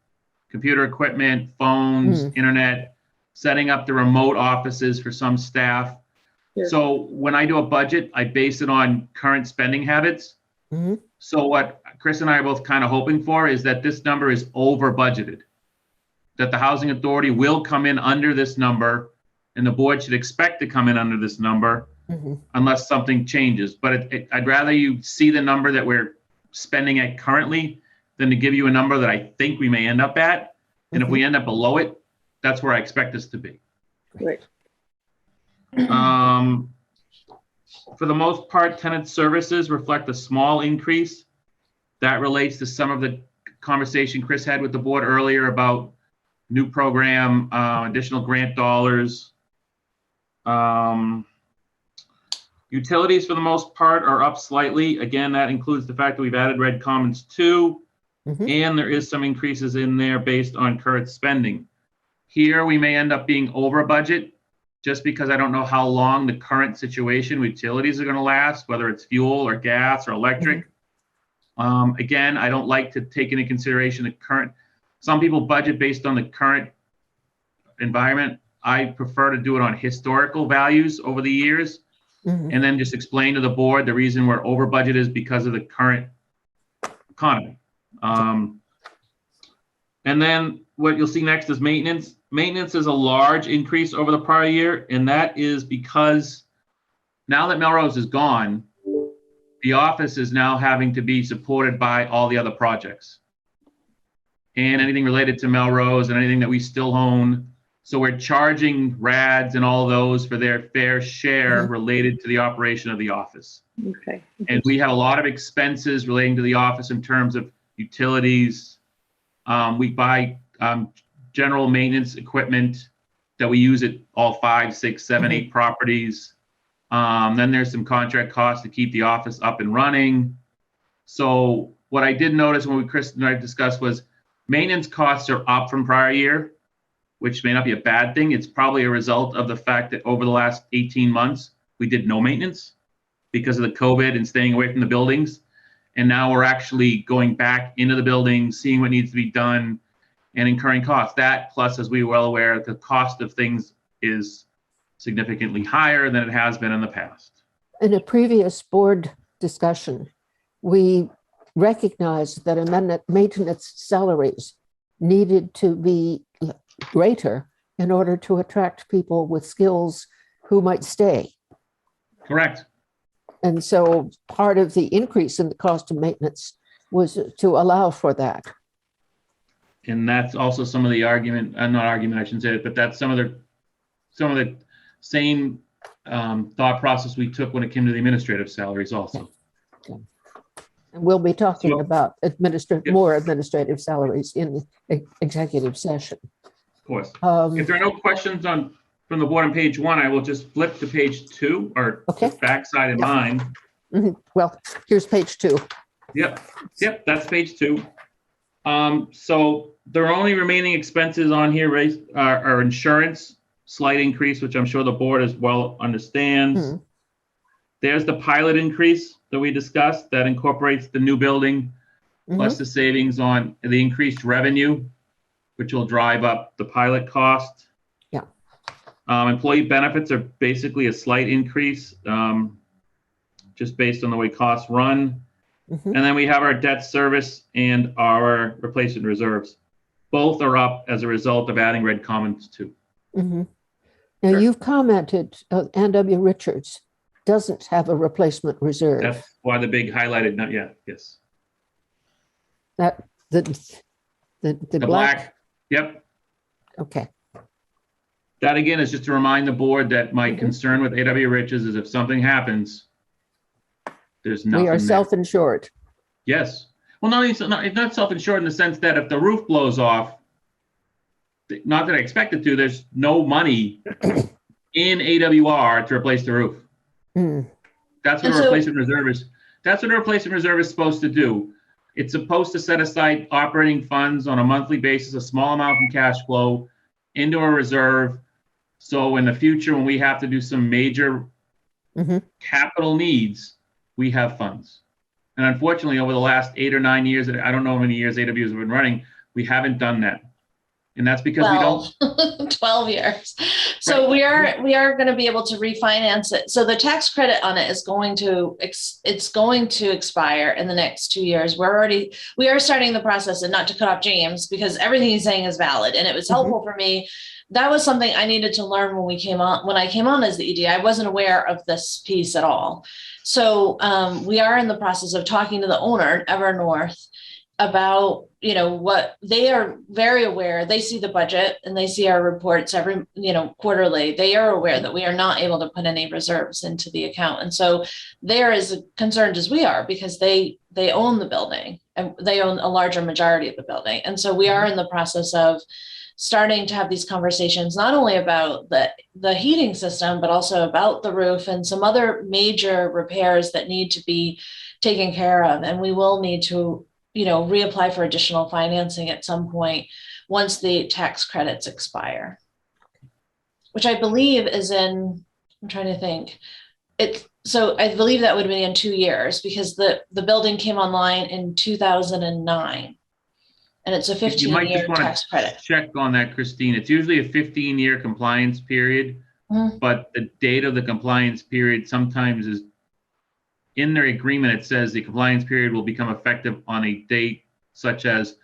computer equipment, phones, internet, setting up the remote offices for some staff. Sure. So when I do a budget, I base it on current spending habits. Mhm. So what Chris and I are both kind of hoping for is that this number is over budgeted, that the housing authority will come in under this number, and the board should expect to come in under this number Mhm. unless something changes. But I'd rather you see the number that we're spending at currently than to give you a number that I think we may end up at. And if we end up below it, that's where I expect us to be. Right. For the most part, tenant services reflect a small increase. That relates to some of the conversation Chris had with the board earlier about new program, additional grant dollars. Utilities, for the most part, are up slightly. Again, that includes the fact that we've added Red Commons 2, Mhm. and there is some increases in there based on current spending. Here, we may end up being over budget, just because I don't know how long the current situation with utilities are going to last, whether it's fuel or gas or electric. Again, I don't like to take into consideration the current. Some people budget based on the current environment. I prefer to do it on historical values over the years, Mhm. and then just explain to the board the reason we're over budget is because of the current economy. And then what you'll see next is maintenance. Maintenance is a large increase over the prior year, and that is because now that Melrose is gone, the office is now having to be supported by all the other projects and anything related to Melrose and anything that we still own. So we're charging RADs and all those for their fair share related to the operation of the office. Okay. And we have a lot of expenses relating to the office in terms of utilities. We buy general maintenance equipment that we use at all 5, 6, 7, 8 properties. Then there's some contract costs to keep the office up and running. So what I did notice when Chris and I discussed was maintenance costs are up from prior year, which may not be a bad thing. It's probably a result of the fact that over the last 18 months, we did no maintenance because of the COVID and staying away from the buildings. And now we're actually going back into the building, seeing what needs to be done and incurring costs. That plus, as we were well aware, the cost of things is significantly higher than it has been in the past. In a previous board discussion, we recognized that maintenance salaries needed to be greater in order to attract people with skills who might stay. Correct. And so part of the increase in the cost of maintenance was to allow for that. And that's also some of the argument, not argument, I shouldn't say it, but that's some of the same thought process we took when it came to the administrative salaries also. And we'll be talking So- about Yeah. more administrative salaries in the executive session. Of course. If there are no questions from the board on page 1, I will just flip to page 2 or Okay. backside in mine. Well, here's page 2. Yep, that's page 2. So the only remaining expenses on here are insurance, slight increase, which I'm sure the board as well understands. There's the pilot increase that we discussed that incorporates the new building plus the savings on the increased revenue, which will drive up the pilot cost. Yeah. Employee benefits are basically a slight increase, just based on the way costs run. And then we have our debt service and our replacement reserves. Both are up as a result of adding red comments too. Now, you've commented, Ann W. Richards doesn't have a replacement reserve. That's why the big highlighted, not yet, yes. That the black. Yep. Okay. That again is just to remind the board that my concern with AW Richards is if something happens, there's nothing We are there. self-insured. Yes. Well, it's not self-insured in the sense that if the roof blows off, not that I expect it to, there's no money in AWR to replace the roof. That's what a replacement reserve is. That's what a replacement reserve is supposed to do. It's supposed to set aside operating funds on a monthly basis, a small amount from cash flow into a reserve. So in the future, when we have to do some major capital needs, we have funds. And unfortunately, over the last 8 or 9 years, I don't know how many years AW has been running, we haven't done that. And that's because we don't. 12 years. So we are going to be able to refinance it. So the tax credit on it is going to expire in the next 2 years. We are starting the process, and not to cut off James because everything he's saying is valid, and it was helpful for me. That was something I needed to learn when I came on as the ED. I wasn't aware of this piece at all. So we are in the process of talking to the owner, Evernorth, about, what they are very aware. They see the budget and they see our reports every, quarterly. They are aware that we are not able to put any reserves into the account. And so they're as concerned as we are because they own the building and they own a larger majority of the building. And so we are in the process of starting to have these conversations, not only about the heating system, but also about the roof and some other major repairs that need to be taken care of. And we will need to reapply for additional financing at some point once the tax credits expire, which I believe is I'm trying to think. So I believe that would be in 2 years because the building came online in 2009 and it's a 15-year tax credit. Check on that, Christine. It's usually a 15-year compliance period, but the date of the compliance period sometimes is in their agreement. It says the compliance period will become effective on a date such as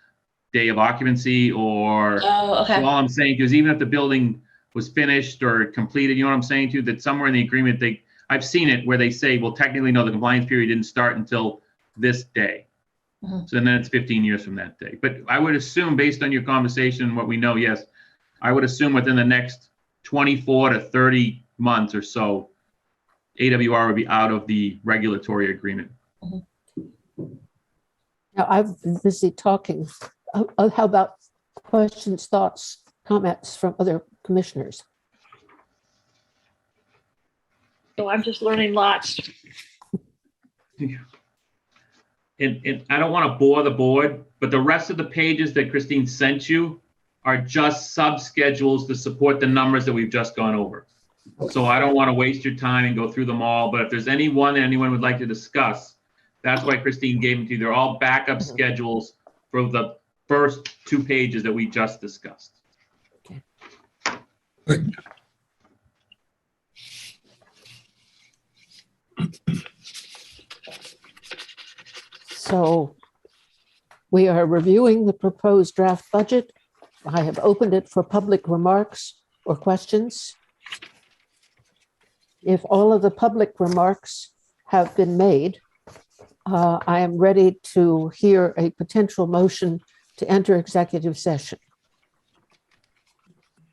day of occupancy or. Oh, okay. So all I'm saying is even if the building was finished or completed, you know what I'm saying to you, that somewhere in the agreement, I've seen it where they say, well, technically, no, the compliance period didn't start until this day. So then it's 15 years from that day. But I would assume based on your conversation and what we know, yes, I would assume within the next 24 to 30 months or so, AWR would be out of the regulatory agreement. Now, I've been busy talking. How about questions, thoughts, comments from other commissioners? So I'm just learning lots. and I don't want to bore the board, but the rest of the pages that Christine sent you are just sub-schedules to support the numbers that we've just gone over. So I don't want to waste your time and go through them all, but if there's anyone that anyone would like to discuss, that's why Christine gave them to you. They're all backup schedules for the first 2 pages that we just discussed. Good. So we are reviewing the proposed draft budget. I have opened it for public remarks or questions. If all of the public remarks have been made, I am ready to hear a potential motion to enter executive session.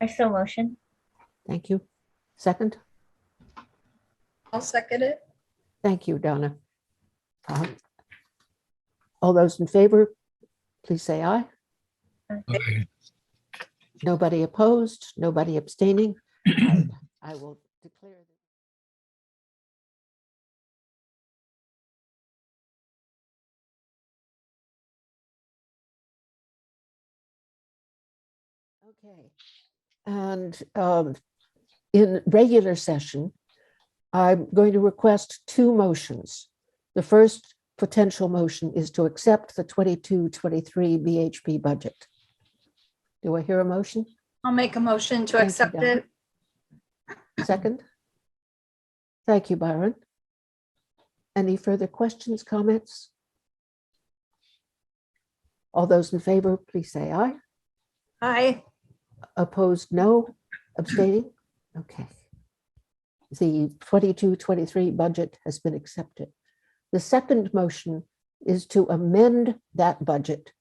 I so motion. Thank you. Second? I'll second it. Thank you, Donna. All those in favor, please say aye. Okay. Nobody opposed, nobody abstaining. I will declare. Okay. And in regular session, I'm going to request 2 motions. The first potential motion is to accept the 22-23 BHP budget. Do I hear a motion? I'll make a motion to Thank you, accept Donna. it. Second? Thank you, Byron. Any further questions, comments? All those in favor, please say aye. Aye. Opposed, no. Abstaining? Okay. The 22-23 budget has been accepted. The second motion is to amend that budget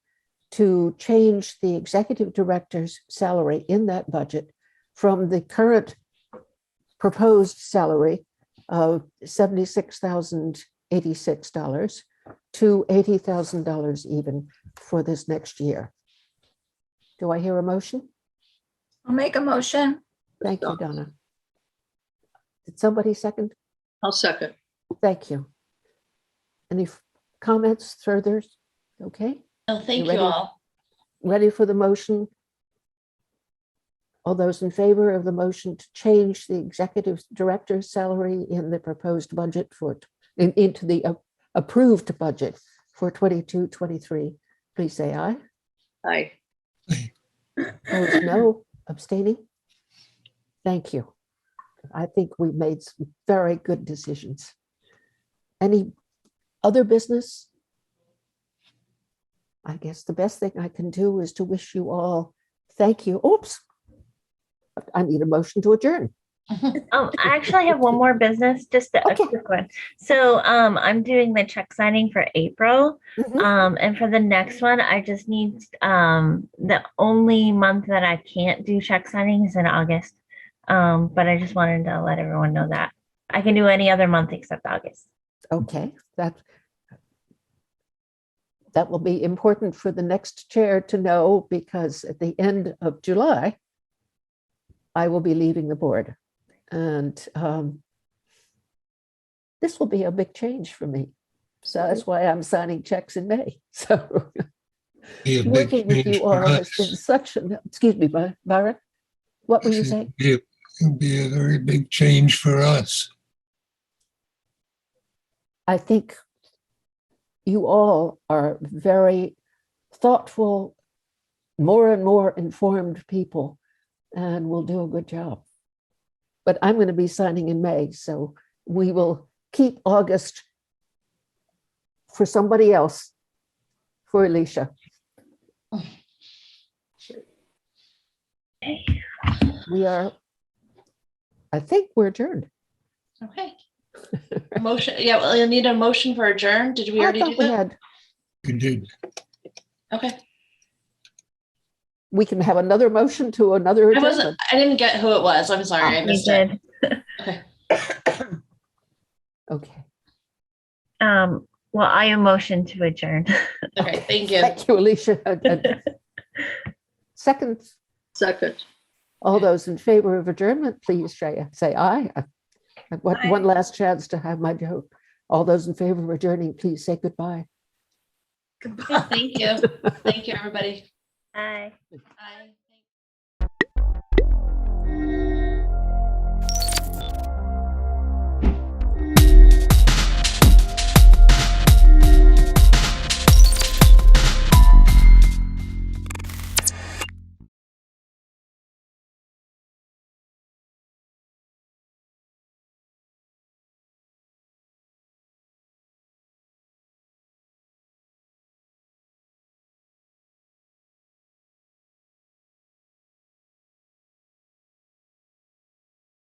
to change the executive director's salary in that budget from the current proposed salary of $76,086 to $80,000 even for this next year. Do I hear a motion? I'll make a motion. Thank you, Donna. Did somebody second? I'll second. Thank you. Any comments further? Okay, Oh, thank You you ready? all. ready for the motion? All those in favor of the motion to change the executive director's salary in the proposed budget into the approved budget for 22-23, please say aye. Aye. Opposed, no. Abstaining? Thank you. I think we made some very good decisions. Any other business? I guess the best thing I can do is to wish you all thank you. Oops. I need a motion to adjourn. I actually have one more business, just a Okay. quick one. So I'm doing the check signing for April. Mhm. And for the next one, I just need the only month that I can't do check signing is in August. But I just wanted to let everyone know that I can do any other month except August. Okay, that will be important for the next chair to know, because at the end of July, I will be leaving the board. And this will be a big change for me. So that's why I'm signing checks in May. So Be a big working with change you for all has been us. such an, excuse me, Byron, what were you saying? It'll be a very big change for us. I think you all are very thoughtful, more and more informed people, and will do a good job. But I'm going to be signing in May, so we will keep August for somebody else, for Elisha. We are, I think we're adjourned. Okay. Motion, yeah, well, you'll need a motion for adjourn. Did we I already thought do we that? had, You did. Okay. we can have another motion to another adjournment. I didn't get who it was. I'm sorry. I You missed it. did. Okay. Okay, Well, I am motion to adjourn. Okay. Thank you. thank you, Elisha. Second, Second. all those in favor of adjournment, please say aye. Aye. One last chance to have my joke. All those in favor of adjourning, please say goodbye. Goodbye. Thank you. Thank you, everybody. Bye. Bye.